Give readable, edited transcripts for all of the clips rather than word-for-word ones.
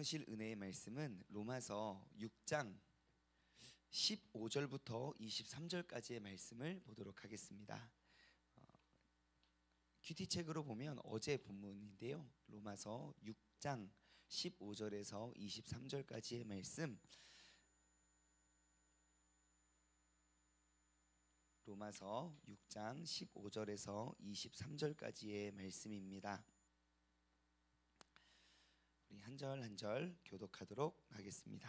나누실 은혜의 말씀은 로마서 6장 15절부터 23절까지의 말씀을 보도록 하겠습니다. 큐티책으로 보면 어제 본문인데요. 로마서 6장 15절에서 23절까지의 말씀, 로마서 6장 15절에서 23절까지의 말씀입니다. 우리 한 절 한 절 교독하도록 하겠습니다.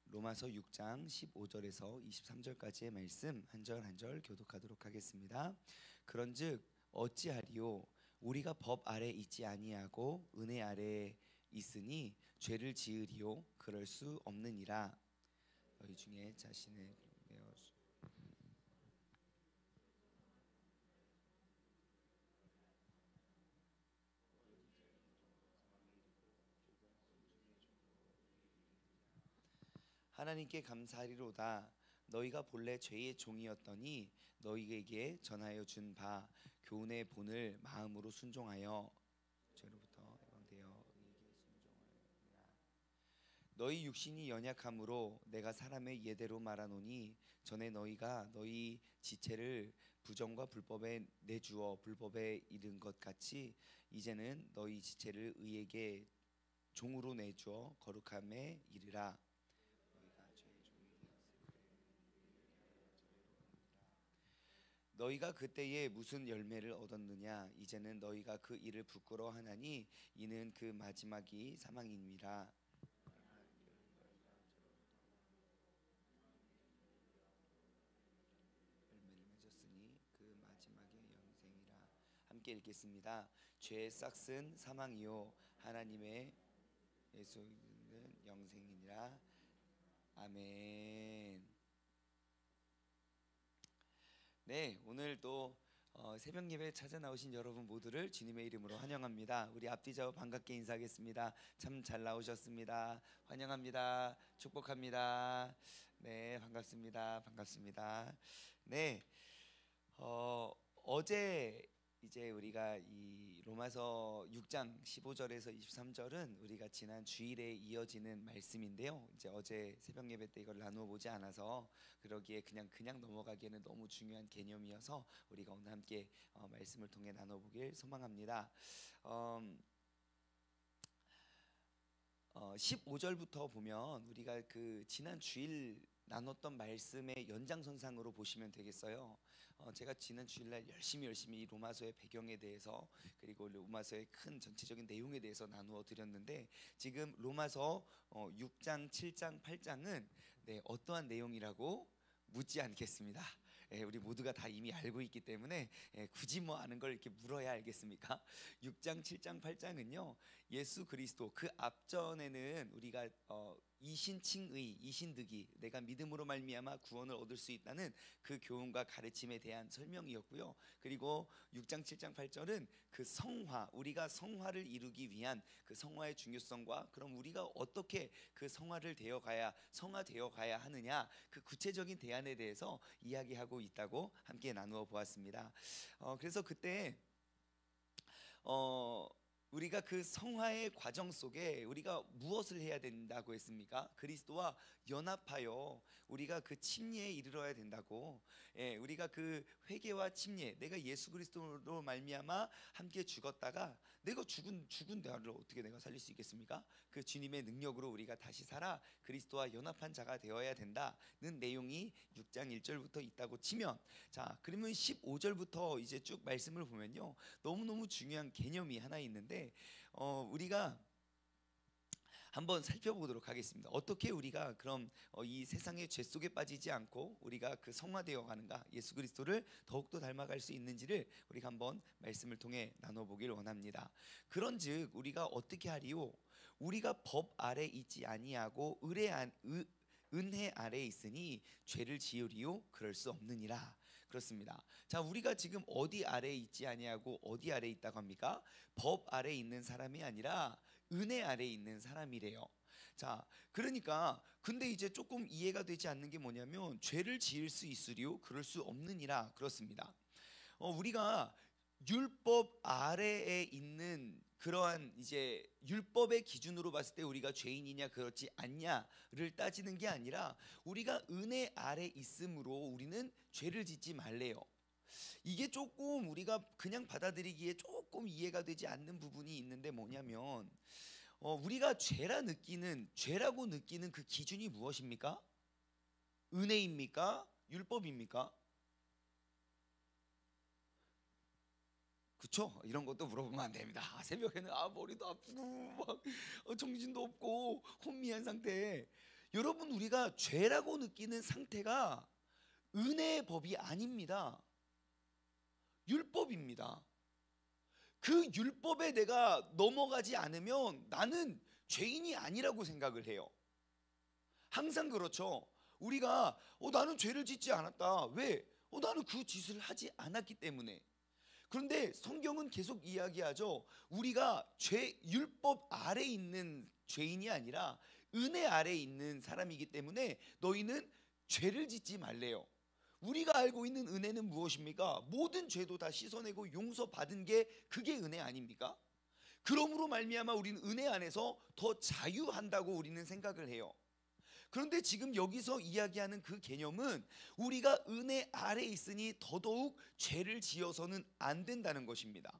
로마서 6장 15절에서 23절까지의 말씀 한 절 한 절 교독하도록 하겠습니다. 그런즉 어찌하리요? 우리가 법 아래 있지 아니하고 은혜 아래 있으니 죄를 지으리요? 그럴 수 없느니라. 너희 중에 자신을 내어 하나님께 감사하리로다. 너희가 본래 죄의 종이었더니 너희에게 전하여 준 바 교훈의 본을 마음으로 순종하여 죄로부터 해방되어 의에게 순종하였느니라. 너희 육신이 연약함으로 내가 사람의 예대로 말하노니 전에 너희가 너희 지체를 부정과 불법에 내주어 불법에 이른 것 같이 이제는 너희 지체를 의에게 종으로 내주어 거룩함에 이르라. 너희가 그때에 무슨 열매를 얻었느냐? 이제는 너희가 그 일을 부끄러워하나니 이는 그 마지막이 사망임이라. 열매를 맺었으니 그 마지막에 영생이라. 함께 읽겠습니다. 죄의 싹은 사망이요 하나님의 예수는 영생이니라. 아멘. 네, 오늘 또 새벽 예배 찾아 나오신 여러분 모두를 주님의 이름으로 환영합니다. 우리 앞뒤 좌우 반갑게 인사하겠습니다. 참 잘 나오셨습니다. 환영합니다. 축복합니다. 네, 반갑습니다. 반갑습니다. 네, 어제 이제 우리가 이 로마서 6장 15절에서 23절은 우리가 지난 주일에 이어지는 말씀인데요. 이제 어제 새벽 예배 때 이걸 나누어 보지 않아서 그러기에 그냥 넘어가기에는 너무 중요한 개념이어서 우리가 오늘 함께 말씀을 통해 나눠 보길 소망합니다. 15절부터 보면 우리가 그 지난 주일 나눴던 말씀의 연장선상으로 보시면 되겠어요. 제가 지난 주일날 열심히 이 로마서의 배경에 대해서 그리고 로마서의 큰 전체적인 내용에 대해서 나누어 드렸는데 지금 로마서 6장, 7장, 8장은 어떠한 내용이라고 묻지 않겠습니다. 우리 모두가 다 이미 알고 있기 때문에 굳이 뭐 아는 걸 이렇게 물어야 알겠습니까? 6장, 7장, 8장은요 예수 그리스도 그 앞전에는 우리가 이신칭의, 이신득이 내가 믿음으로 말미암아 구원을 얻을 수 있다는 그 교훈과 가르침에 대한 설명이었고요. 그리고 6장, 7장, 8절은 그 성화, 우리가 성화를 이루기 위한 그 성화의 중요성과 그럼 우리가 어떻게 그 성화를 성화되어 가야 하느냐 그 구체적인 대안에 대해서 이야기하고 있다고 함께 나누어 보았습니다. 그래서 그때 우리가 그 성화의 과정 속에 우리가 무엇을 해야 된다고 했습니까? 그리스도와 연합하여 우리가 그 침례에 이르러야 된다고. 우리가 그 회개와 침례, 내가 예수 그리스도로 말미암아 함께 죽었다가 내가 죽은 나를 어떻게 내가 살릴 수 있겠습니까? 그 주님의 능력으로 우리가 다시 살아 그리스도와 연합한 자가 되어야 된다는 내용이 6장 1절부터 있다고 치면, 자 그러면 15절부터 이제 쭉 말씀을 보면요 너무너무 중요한 개념이 하나 있는데 우리가 한번 살펴보도록 하겠습니다. 어떻게 우리가 그럼 이 세상의 죄 속에 빠지지 않고 우리가 그 성화되어 가는가, 예수 그리스도를 더욱더 닮아갈 수 있는지를 우리가 한번 말씀을 통해 나눠보길 원합니다. 그런즉 우리가 어떻게 하리요? 우리가 법 아래 있지 아니하고 은혜 아래 있으니 죄를 지으리요? 그럴 수 없느니라. 그렇습니다. 자, 우리가 지금 어디 아래 있지 아니하고 어디 아래 있다고 합니까? 법 아래 있는 사람이 아니라 은혜 아래 있는 사람이래요. 자, 그러니까 근데 이제 조금 이해가 되지 않는 게 뭐냐면 죄를 지을 수 있으리요? 그럴 수 없느니라. 그렇습니다. 우리가 율법 아래에 있는 그러한 이제 율법의 기준으로 봤을 때 우리가 죄인이냐 그렇지 않냐를 따지는 게 아니라 우리가 은혜 아래 있음으로 우리는 죄를 짓지 말래요. 이게 조금 우리가 그냥 받아들이기에 조금 이해가 되지 않는 부분이 있는데 뭐냐면 우리가 죄라고 느끼는 그 기준이 무엇입니까? 은혜입니까? 율법입니까? 그쵸? 이런 것도 물어보면 안 됩니다. 새벽에는 머리도 아프고 막 정신도 없고 혼미한 상태. 여러분, 우리가 죄라고 느끼는 상태가 은혜의 법이 아닙니다. 율법입니다. 그 율법에 내가 넘어가지 않으면 나는 죄인이 아니라고 생각을 해요. 항상 그렇죠. 우리가 나는 죄를 짓지 않았다. 왜? 나는 그 짓을 하지 않았기 때문에. 그런데 성경은 계속 이야기하죠. 우리가 율법 아래 있는 죄인이 아니라 은혜 아래 있는 사람이기 때문에 너희는 죄를 짓지 말래요. 우리가 알고 있는 은혜는 무엇입니까? 모든 죄도 다 씻어내고 용서받은 게 그게 은혜 아닙니까? 그러므로 말미암아 우리는 은혜 안에서 더 자유한다고 우리는 생각을 해요. 그런데 지금 여기서 이야기하는 그 개념은 우리가 은혜 아래 있으니 더더욱 죄를 지어서는 안 된다는 것입니다.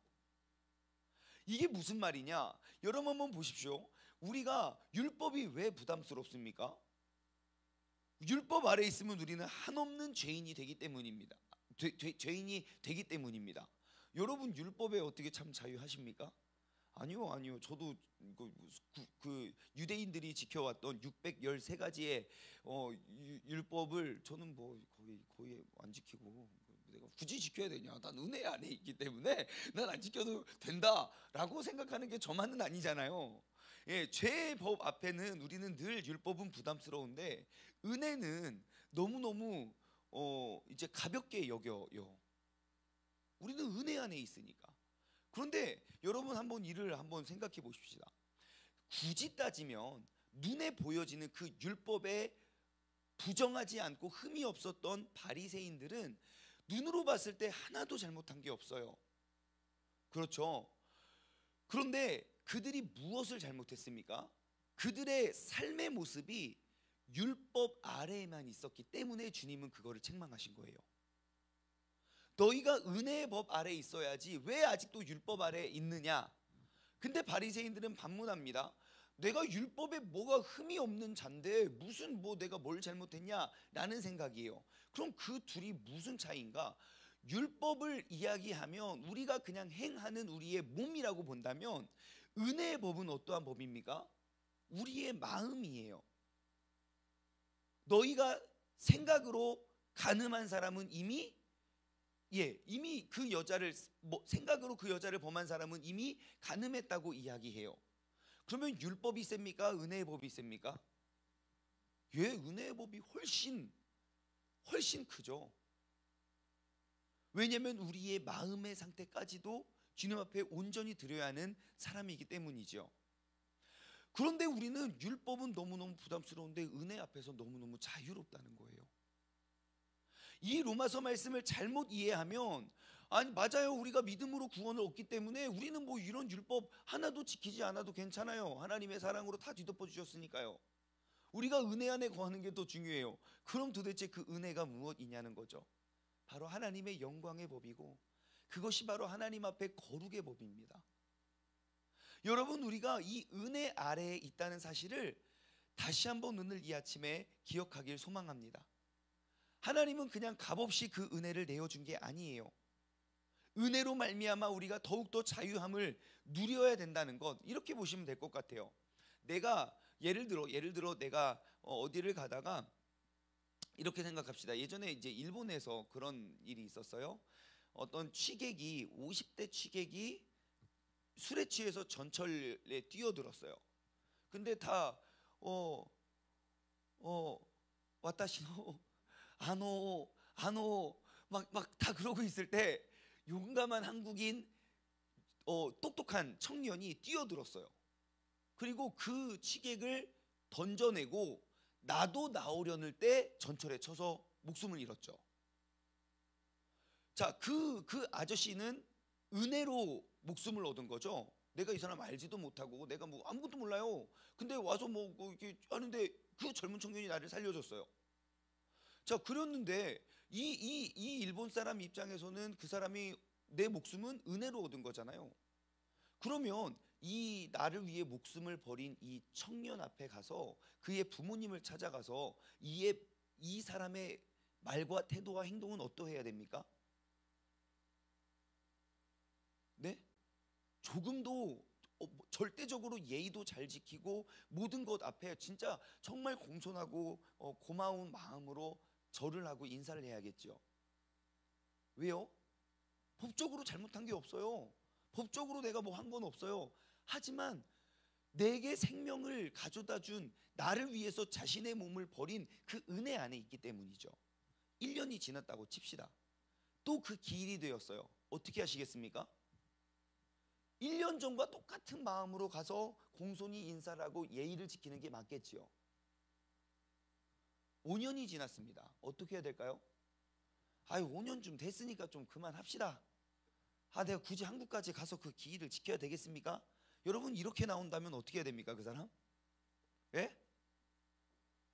이게 무슨 말이냐? 여러분 한번 보십시오. 우리가 율법이 왜 부담스럽습니까? 율법 아래 있으면 우리는 한없는 죄인이 되기 때문입니다. 죄인이 되기 때문입니다. 여러분 율법에 어떻게 참 자유하십니까? 아니요. 저도 그 유대인들이 지켜왔던 613가지의 율법을 저는 뭐 거의 안 지키고 내가 굳이 지켜야 되냐? 난 은혜 안에 있기 때문에 난 안 지켜도 된다라고 생각하는 게 저만은 아니잖아요. 예, 죄의 법 앞에는 우리는 늘 율법은 부담스러운데 은혜는 너무너무 이제 가볍게 여겨요. 우리는 은혜 안에 있으니까. 그런데 여러분 한번 생각해 보십시다. 굳이 따지면 눈에 보여지는 그 율법에 부정하지 않고 흠이 없었던 바리새인들은 눈으로 봤을 때 하나도 잘못한 게 없어요. 그렇죠? 그런데 그들이 무엇을 잘못했습니까? 그들의 삶의 모습이 율법 아래에만 있었기 때문에 주님은 그거를 책망하신 거예요. 너희가 은혜의 법 아래에 있어야지 왜 아직도 율법 아래에 있느냐? 근데 바리새인들은 반문합니다. 내가 율법에 뭐가 흠이 없는 잔데 무슨 내가 뭘 잘못했냐라는 생각이에요. 그럼 그 둘이 무슨 차이인가? 율법을 이야기하면 우리가 그냥 행하는 우리의 몸이라고 본다면 은혜의 법은 어떠한 법입니까? 우리의 마음이에요. 너희가 생각으로 간음한 사람은 이미 그 여자를 생각으로 그 여자를 범한 사람은 이미 간음했다고 이야기해요. 그러면 율법이 셉니까? 은혜의 법이 셉니까? 은혜의 법이 훨씬 크죠. 왜냐하면 우리의 마음의 상태까지도 주님 앞에 온전히 드려야 하는 사람이기 때문이죠. 그런데 우리는 율법은 너무너무 부담스러운데 은혜 앞에서 너무너무 자유롭다는 거예요. 이 로마서 말씀을 잘못 이해하면 맞아요. 우리가 믿음으로 구원을 얻기 때문에 우리는 이런 율법 하나도 지키지 않아도 괜찮아요. 하나님의 사랑으로 다 뒤덮어 주셨으니까요. 우리가 은혜 안에 거하는 게 더 중요해요. 그럼 도대체 그 은혜가 무엇이냐는 거죠. 바로 하나님의 영광의 법이고 그것이 바로 하나님 앞에 거룩의 법입니다. 여러분, 우리가 이 은혜 아래에 있다는 사실을 다시 한번 오늘 이 아침에 기억하길 소망합니다. 하나님은 그냥 값없이 그 은혜를 내어준 게 아니에요. 은혜로 말미암아 우리가 더욱더 자유함을 누려야 된다는 것, 이렇게 보시면 될 것 같아요. 내가 예를 들어 내가 어디를 가다가 이렇게 생각합시다. 예전에 이제 일본에서 그런 일이 있었어요. 어떤 50대 취객이 술에 취해서 전철에 뛰어들었어요. 근데 다 와타시노 아노 막 다 그러고 있을 때 용감한 한국인 똑똑한 청년이 뛰어들었어요. 그리고 그 취객을 던져내고 나도 나오려는 때 전철에 쳐서 목숨을 잃었죠. 자, 그 아저씨는 은혜로 목숨을 얻은 거죠. 내가 이 사람 알지도 못하고 내가 뭐 아무것도 몰라요. 근데 와서 뭐 이렇게 하는데 그 젊은 청년이 나를 살려줬어요. 자, 그랬는데 이 일본 사람 입장에서는 그 사람이 내 목숨은 은혜로 얻은 거잖아요. 그러면 이 나를 위해 목숨을 버린 이 청년 앞에 가서 그의 부모님을 찾아가서 이 사람의 말과 태도와 행동은 어떠해야 됩니까? 네? 조금도 절대적으로 예의도 잘 지키고 모든 것 앞에 진짜 정말 공손하고 고마운 마음으로 절을 하고 인사를 해야겠죠. 왜요? 법적으로 잘못한 게 없어요. 법적으로 내가 뭐 한 건 없어요. 하지만 내게 생명을 가져다 준, 나를 위해서 자신의 몸을 버린 그 은혜 안에 있기 때문이죠. 1년이 지났다고 칩시다. 또 그 기일이 되었어요. 어떻게 하시겠습니까? 1년 전과 똑같은 마음으로 가서 공손히 인사를 하고 예의를 지키는 게 맞겠지요. 5년이 지났습니다. 어떻게 해야 될까요? 5년쯤 됐으니까 좀 그만합시다. 내가 굳이 한국까지 가서 그 기일을 지켜야 되겠습니까? 여러분, 이렇게 나온다면 어떻게 해야 됩니까, 그 사람? 예?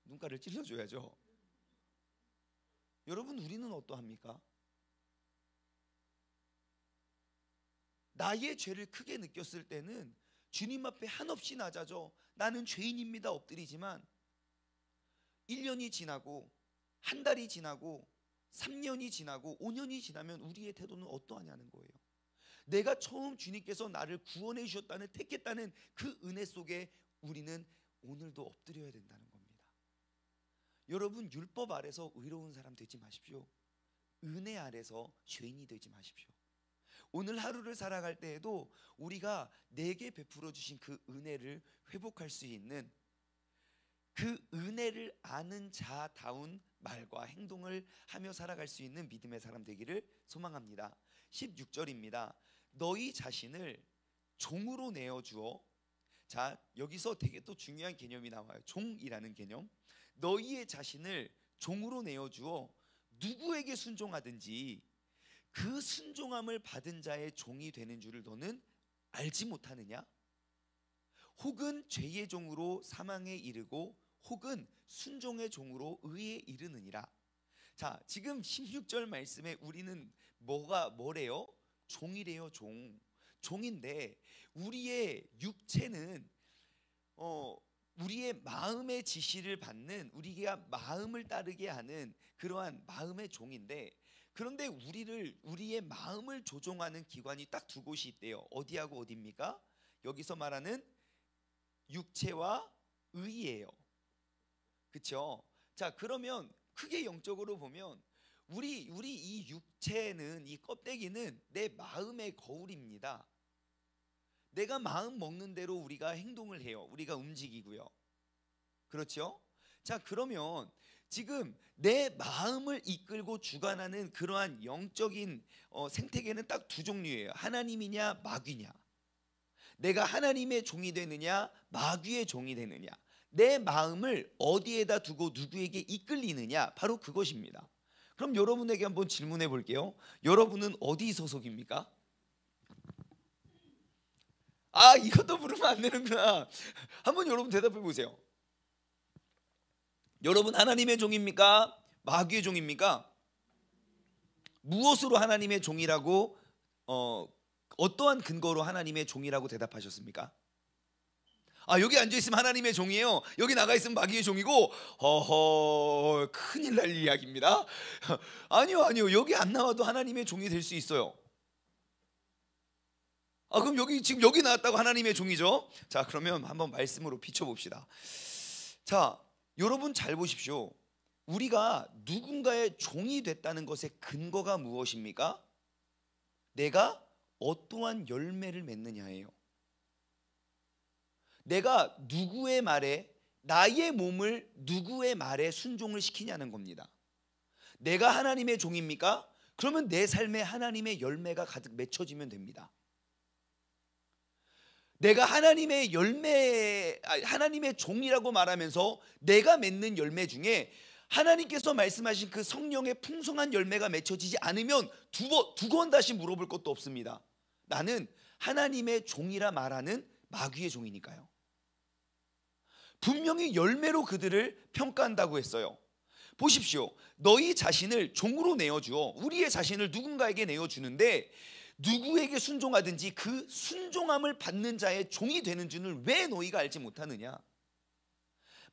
눈가를 찔러줘야죠. 여러분, 우리는 어떠합니까? 나의 죄를 크게 느꼈을 때는 주님 앞에 한없이 낮아져 나는 죄인입니다 엎드리지만 1년이 지나고 한 달이 지나고 3년이 지나고 5년이 지나면 우리의 태도는 어떠하냐는 거예요. 내가 처음 주님께서 나를 구원해 주셨다는, 택했다는 그 은혜 속에 우리는 오늘도 엎드려야 된다는 겁니다. 여러분, 율법 아래서 의로운 사람 되지 마십시오. 은혜 아래서 죄인이 되지 마십시오. 오늘 하루를 살아갈 때에도 우리가 내게 베풀어 주신 그 은혜를 회복할 수 있는, 그 은혜를 아는 자다운 말과 행동을 하며 살아갈 수 있는 믿음의 사람 되기를 소망합니다. 16절입니다. 너희 자신을 종으로 내어주어. 자, 여기서 되게 또 중요한 개념이 나와요. 종이라는 개념. 너희의 자신을 종으로 내어주어 누구에게 순종하든지 그 순종함을 받은 자의 종이 되는 줄을 너는 알지 못하느냐? 혹은 죄의 종으로 사망에 이르고 혹은 순종의 종으로 의에 이르느니라. 자, 지금 16절 말씀에 우리는 뭐래요? 종이래요. 종인데 우리의 육체는 우리의 마음의 지시를 받는, 우리가 마음을 따르게 하는 그러한 마음의 종인데, 그런데 우리의 마음을 조종하는 기관이 딱 두 곳이 있대요. 어디하고 어디입니까? 여기서 말하는 육체와 의예요. 그렇죠? 자, 그러면 크게 영적으로 보면 우리 이 육체는, 이 껍데기는 내 마음의 거울입니다. 내가 마음 먹는 대로 우리가 행동을 해요. 우리가 움직이고요. 그렇죠? 자, 그러면 지금 내 마음을 이끌고 주관하는 그러한 영적인 생태계는 딱 두 종류예요. 하나님이냐 마귀냐. 내가 하나님의 종이 되느냐 마귀의 종이 되느냐. 내 마음을 어디에다 두고 누구에게 이끌리느냐, 바로 그것입니다. 그럼 여러분에게 한번 질문해 볼게요. 여러분은 어디 소속입니까? 이것도 물으면 안 되는구나. 한번 여러분 대답해 보세요. 여러분 하나님의 종입니까? 마귀의 종입니까? 무엇으로 하나님의 종이라고, 어떠한 근거로 하나님의 종이라고 대답하셨습니까? 여기 앉아있으면 하나님의 종이에요, 여기 나가 있으면 마귀의 종이고, 큰일 날 이야기입니다. 아니요, 여기 안 나와도 하나님의 종이 될 수 있어요. 그럼 지금 여기 나왔다고 하나님의 종이죠? 자, 그러면 한번 말씀으로 비춰봅시다. 자, 여러분 잘 보십시오. 우리가 누군가의 종이 됐다는 것의 근거가 무엇입니까? 내가 어떠한 열매를 맺느냐예요. 내가 누구의 말에, 나의 몸을 누구의 말에 순종을 시키냐는 겁니다. 내가 하나님의 종입니까? 그러면 내 삶에 하나님의 열매가 가득 맺혀지면 됩니다. 내가 하나님의 열매, 하나님의 종이라고 말하면서 내가 맺는 열매 중에 하나님께서 말씀하신 그 성령의 풍성한 열매가 맺혀지지 않으면 두 번 다시 물어볼 것도 없습니다. 나는 하나님의 종이라 말하는 마귀의 종이니까요. 분명히 열매로 그들을 평가한다고 했어요. 보십시오. 너희 자신을 종으로 내어주어. 우리의 자신을 누군가에게 내어주는데 누구에게 순종하든지 그 순종함을 받는 자의 종이 되는 줄을 왜 너희가 알지 못하느냐?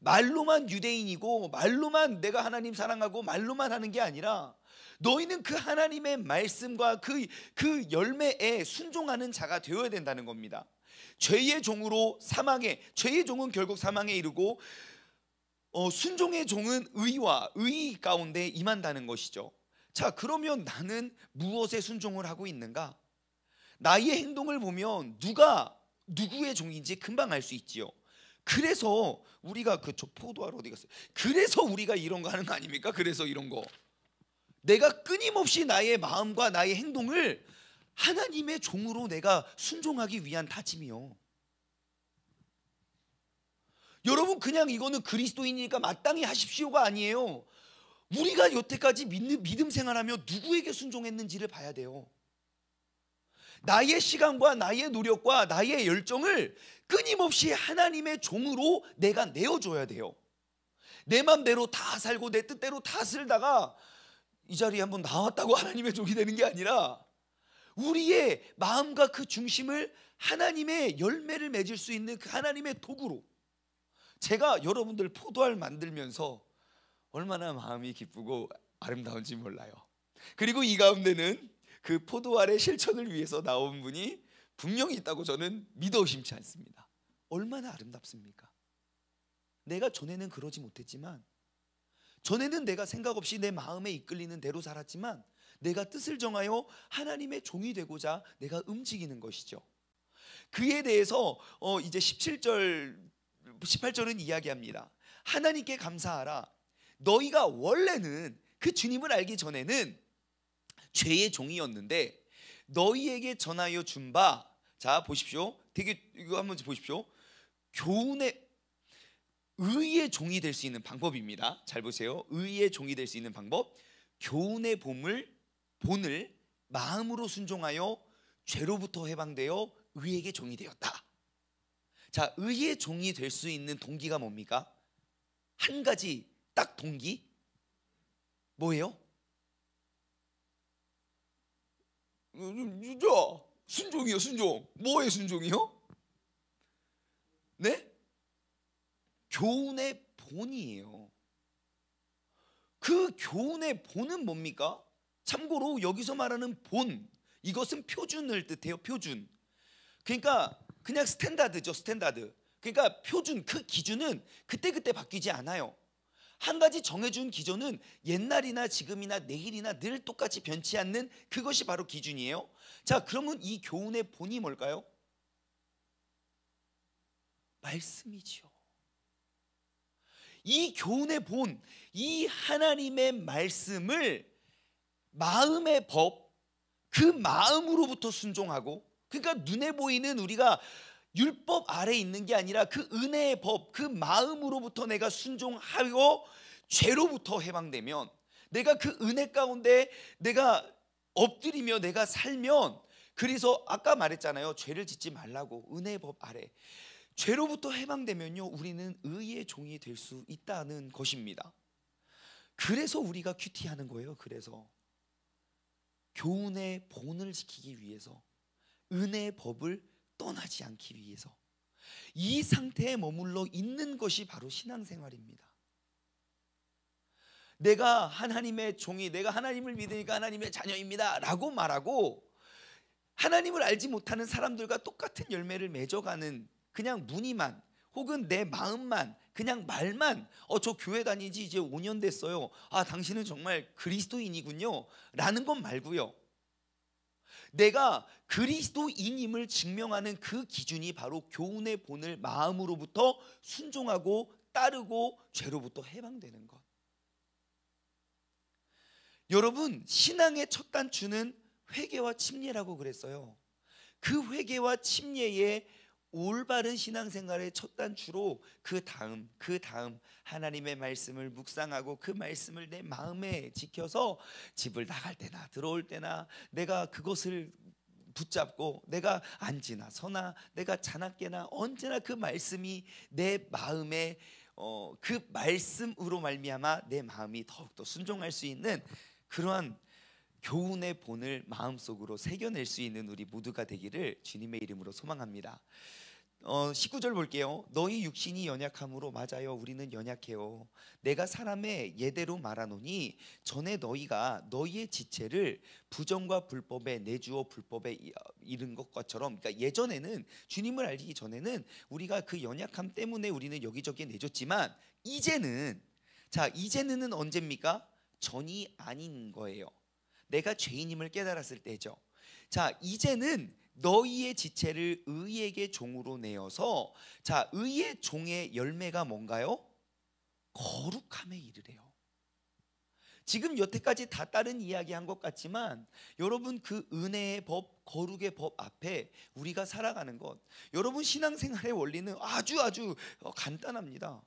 말로만 유대인이고 말로만 내가 하나님 사랑하고 말로만 하는 게 아니라 너희는 그 하나님의 말씀과 그 열매에 순종하는 자가 되어야 된다는 겁니다. 죄의 종으로 죄의 종은 결국 사망에 이르고 순종의 종은 의 가운데 임한다는 것이죠. 자, 그러면 나는 무엇에 순종을 하고 있는가? 나의 행동을 보면 누가 누구의 종인지 금방 알 수 있지요. 그래서 우리가 저 포도알 어디 갔어요? 그래서 우리가 이런 거 하는 거 아닙니까? 그래서 이런 거 내가 끊임없이 나의 마음과 나의 행동을 하나님의 종으로 내가 순종하기 위한 다짐이요. 여러분, 그냥 이거는 그리스도인이니까 마땅히 하십시오가 아니에요. 우리가 여태까지 믿음 생활하며 누구에게 순종했는지를 봐야 돼요. 나의 시간과 나의 노력과 나의 열정을 끊임없이 하나님의 종으로 내가 내어줘야 돼요. 내 맘대로 다 살고 내 뜻대로 다 살다가 이 자리에 한번 나왔다고 하나님의 종이 되는 게 아니라 우리의 마음과 그 중심을 하나님의 열매를 맺을 수 있는 그 하나님의 도구로. 제가 여러분들 포도알 만들면서 얼마나 마음이 기쁘고 아름다운지 몰라요. 그리고 이 가운데는 그 포도알의 실천을 위해서 나온 분이 분명히 있다고 저는 믿어 의심치 않습니다. 얼마나 아름답습니까? 내가 전에는 그러지 못했지만, 전에는 내가 생각 없이 내 마음에 이끌리는 대로 살았지만, 내가 뜻을 정하여 하나님의 종이 되고자 내가 움직이는 것이죠. 그에 대해서 이제 18절은 이야기합니다. 하나님께 감사하라. 너희가 원래는 그 주님을 알기 전에는 죄의 종이었는데 너희에게 전하여 준 바, 자 보십시오. 이거 한번 보십시오. 의의 종이 될 수 있는 방법입니다. 잘 보세요. 의의 종이 될 수 있는 방법. 교훈의 본을 마음으로 순종하여 죄로부터 해방되어 의에게 종이 되었다. 자, 의의 종이 될 수 있는 동기가 뭡니까? 한 가지 딱 동기. 뭐예요? 순종이요. 순종. 뭐의 순종이요? 네? 교훈의 본이에요. 그 교훈의 본은 뭡니까? 참고로 여기서 말하는 본, 이것은 표준을 뜻해요. 표준. 그러니까 그냥 스탠다드죠. 스탠다드. 그러니까 표준, 그 기준은 그때그때 바뀌지 않아요. 한 가지 정해준 기준은 옛날이나 지금이나 내일이나 늘 똑같이 변치 않는 그것이 바로 기준이에요. 자, 그러면 이 교훈의 본이 뭘까요? 말씀이죠. 이 교훈의 본, 이 하나님의 말씀을 마음의 법, 그 마음으로부터 순종하고, 그러니까 눈에 보이는 우리가 율법 아래 있는 게 아니라 그 은혜의 법, 그 마음으로부터 내가 순종하고 죄로부터 해방되면, 내가 그 은혜 가운데 내가 엎드리며 내가 살면, 그래서 아까 말했잖아요. 죄를 짓지 말라고. 은혜의 법 아래 죄로부터 해방되면요, 우리는 의의 종이 될 수 있다는 것입니다. 그래서 우리가 큐티하는 거예요. 그래서 교훈의 본을 지키기 위해서, 은혜의 법을 떠나지 않기 위해서 이 상태에 머물러 있는 것이 바로 신앙생활입니다. 내가 하나님의 종이, 내가 하나님을 믿으니까 하나님의 자녀입니다 라고 말하고 하나님을 알지 못하는 사람들과 똑같은 열매를 맺어가는 그냥 무늬만, 혹은 내 마음만, 그냥 말만, 저 교회 다니지 이제 5년 됐어요, 아 당신은 정말 그리스도인이군요 라는 것 말고요, 내가 그리스도인임을 증명하는 그 기준이 바로 교훈의 본을 마음으로부터 순종하고 따르고 죄로부터 해방되는 것. 여러분, 신앙의 첫 단추는 회개와 침례라고 그랬어요. 그 회개와 침례의 올바른 신앙생활의 첫 단추로 그 다음 하나님의 말씀을 묵상하고 그 말씀을 내 마음에 지켜서 집을 나갈 때나 들어올 때나 내가 그것을 붙잡고 내가 앉으나 서나 내가 자나깨나 언제나 그 말씀이 내 마음에 그 말씀으로 말미암아 내 마음이 더욱더 순종할 수 있는 그러한 교훈의 본을 마음속으로 새겨낼 수 있는 우리 모두가 되기를 주님의 이름으로 소망합니다. 19절 볼게요. 너희 육신이 연약함으로, 맞아요, 우리는 연약해요. 내가 사람의 예대로 말하노니 전에 너희가 너희의 지체를 부정과 불법에 내주어 불법에 이른 것처럼, 그러니까 예전에는 주님을 알기 전에는 우리가 그 연약함 때문에 우리는 여기저기 내줬지만 이제는 언제입니까? 전이 아닌 거예요. 내가 죄인임을 깨달았을 때죠. 자, 이제는 너희의 지체를 의에게 종으로 내어서, 자, 의의 종의 열매가 뭔가요? 거룩함에 이르래요. 지금 여태까지 다 다른 이야기 한 것 같지만 여러분, 그 은혜의 법, 거룩의 법 앞에 우리가 살아가는 것, 여러분 신앙생활의 원리는 아주 간단합니다.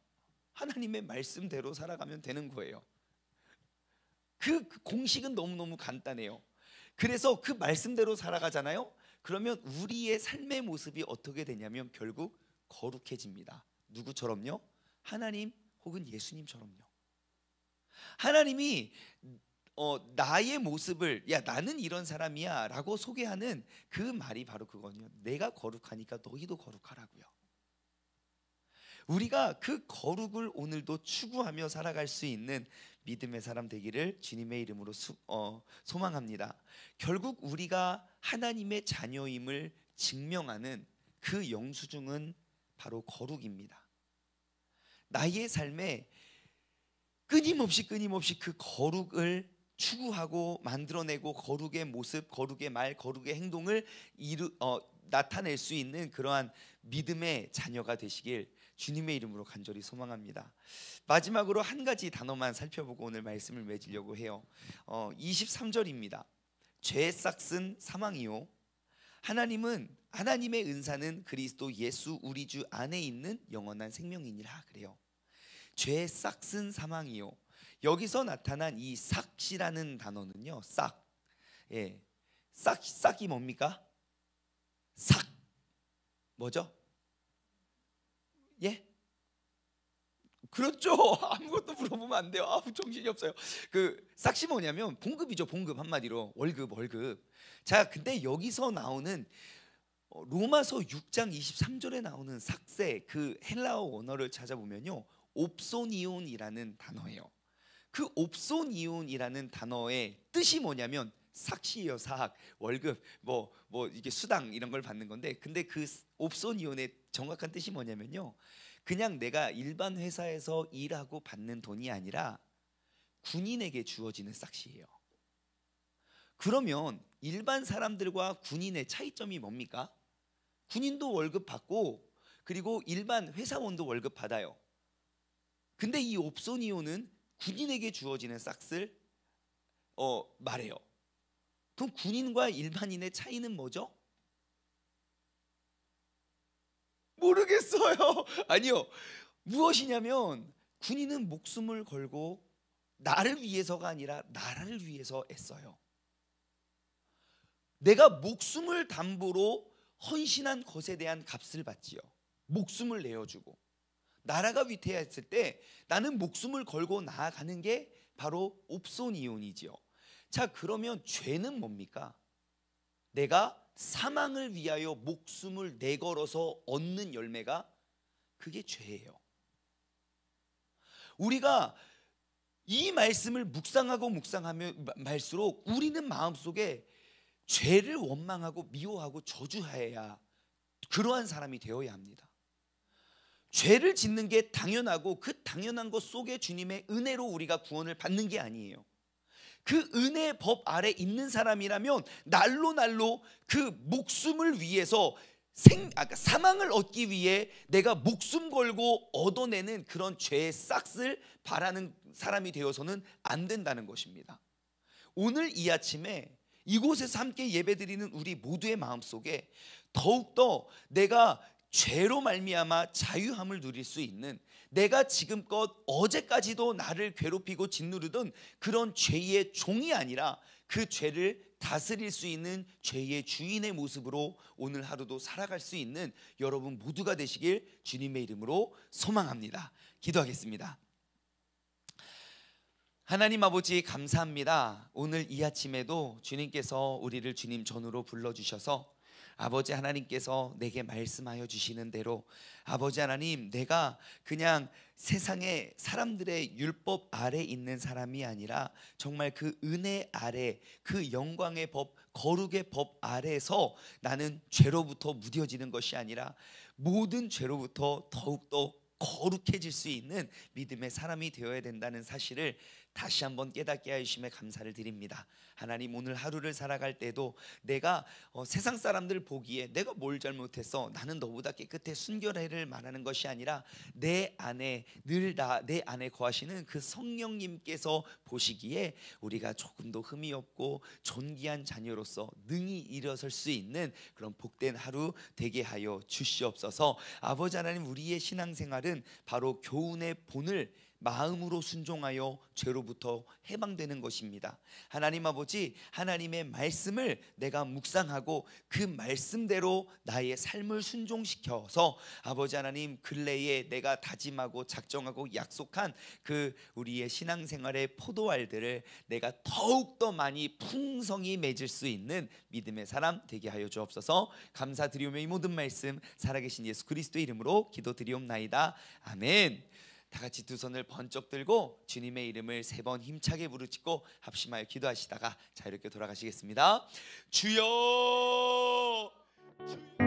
하나님의 말씀대로 살아가면 되는 거예요. 그 공식은 너무너무 간단해요. 그래서 그 말씀대로 살아가잖아요. 그러면 우리의 삶의 모습이 어떻게 되냐면 결국 거룩해집니다. 누구처럼요? 하나님 혹은 예수님처럼요. 하나님이 나의 모습을, 야, 나는 이런 사람이야 라고 소개하는 그 말이 바로 그거든요. 내가 거룩하니까 너희도 거룩하라고요. 우리가 그 거룩을 오늘도 추구하며 살아갈 수 있는 믿음의 사람 되기를 주님의 이름으로 소망합니다. 결국 우리가 하나님의 자녀임을 증명하는 그 영수증은 바로 거룩입니다. 나의 삶에 끊임없이 그 거룩을 추구하고 만들어내고 거룩의 모습, 거룩의 말, 거룩의 행동을 나타낼 수 있는 그러한 믿음의 자녀가 되시길 주님의 이름으로 간절히 소망합니다. 마지막으로 한 가지 단어만 살펴보고 오늘 말씀을 맺으려고 해요. 23절입니다. 죄의 싹은 사망이요, 하나님의 은사는 그리스도 예수 우리 주 안에 있는 영원한 생명이니라. 그래요. 죄의 싹은 사망이요. 여기서 나타난 이 싹이라는 단어는요, 싹이 뭡니까? 싹 뭐죠? 예? 그렇죠. 아무것도 물어보면 안 돼요. 정신이 없어요. 그 싹이 뭐냐면 봉급이죠. 봉급, 한마디로 월급. 자, 근데 여기서 나오는 로마서 6장 23절에 나오는 삭세, 그 헬라어 원어를 찾아보면요, 옵소니온이라는 단어예요. 그 옵소니온이라는 단어의 뜻이 뭐냐면 삭시예요. 삭, 월급, 뭐 이게 수당 이런 걸 받는 건데, 근데 그 옵소니온의 정확한 뜻이 뭐냐면요, 그냥 내가 일반 회사에서 일하고 받는 돈이 아니라 군인에게 주어지는 삭시예요. 그러면 일반 사람들과 군인의 차이점이 뭡니까? 군인도 월급 받고 그리고 일반 회사원도 월급 받아요. 근데 이 옵소니온은 군인에게 주어지는 싹을 말해요. 그럼 군인과 일반인의 차이는 뭐죠? 모르겠어요. 아니요. 무엇이냐면 군인은 목숨을 걸고 나를 위해서가 아니라 나라를 위해서 애써요. 내가 목숨을 담보로 헌신한 것에 대한 값을 받지요. 목숨을 내어주고 나라가 위태했을 때 나는 목숨을 걸고 나아가는 게 바로 옵소니온이지요. 자, 그러면 죄는 뭡니까? 내가 사망을 위하여 목숨을 내걸어서 얻는 열매가, 그게 죄예요. 우리가 이 말씀을 묵상하면 말수록 우리는 마음속에 죄를 원망하고 미워하고 저주해야, 그러한 사람이 되어야 합니다. 죄를 짓는 게 당연하고 그 당연한 것 속에 주님의 은혜로 우리가 구원을 받는 게 아니에요. 그 은혜의 법 아래 있는 사람이라면 날로 그 목숨을 위해서 사망을 얻기 위해 내가 목숨 걸고 얻어내는 그런 죄의 싹을 바라는 사람이 되어서는 안 된다는 것입니다. 오늘 이 아침에 이곳에서 함께 예배드리는 우리 모두의 마음속에 더욱더 내가 죄로 말미암아 자유함을 누릴 수 있는, 내가 지금껏 어제까지도 나를 괴롭히고 짓누르던 그런 죄의 종이 아니라 그 죄를 다스릴 수 있는 죄의 주인의 모습으로 오늘 하루도 살아갈 수 있는 여러분 모두가 되시길 주님의 이름으로 소망합니다. 기도하겠습니다. 하나님 아버지 감사합니다. 오늘 이 아침에도 주님께서 우리를 주님 전으로 불러주셔서 아버지 하나님께서 내게 말씀하여 주시는 대로 아버지 하나님, 내가 그냥 세상의 사람들의 율법 아래 있는 사람이 아니라 정말 그 은혜 아래, 그 영광의 법, 거룩의 법 아래에서 나는 죄로부터 무뎌지는 것이 아니라 모든 죄로부터 더욱더 거룩해질 수 있는 믿음의 사람이 되어야 된다는 사실을 다시 한번 깨닫게 하심에 감사를 드립니다. 하나님, 오늘 하루를 살아갈 때도 내가 세상 사람들 보기에 내가 뭘 잘못했어, 나는 너보다 깨끗해, 순결해를 말하는 것이 아니라 내 안에 늘 내 안에 거하시는 그 성령님께서 보시기에 우리가 조금도 흠이 없고 존귀한 자녀로서 능히 일어설 수 있는 그런 복된 하루 되게 하여 주시옵소서. 아버지 하나님, 우리의 신앙생활은 바로 교훈의 본을 마음으로 순종하여 죄로부터 해방되는 것입니다. 하나님 아버지, 하나님의 말씀을 내가 묵상하고 그 말씀대로 나의 삶을 순종시켜서 아버지 하나님, 근래에 내가 다짐하고 작정하고 약속한 그 우리의 신앙생활의 포도알들을 내가 더욱더 많이 풍성히 맺을 수 있는 믿음의 사람 되게 하여 주옵소서. 감사드리오며 이 모든 말씀 살아계신 예수 그리스도의 이름으로 기도드리옵나이다. 아멘. 다 같이 두 손을 번쩍 들고 주님의 이름을 3번 힘차게 부르짖고 합심하여 기도하시다가 자유롭게 돌아가시겠습니다. 주여, 주여.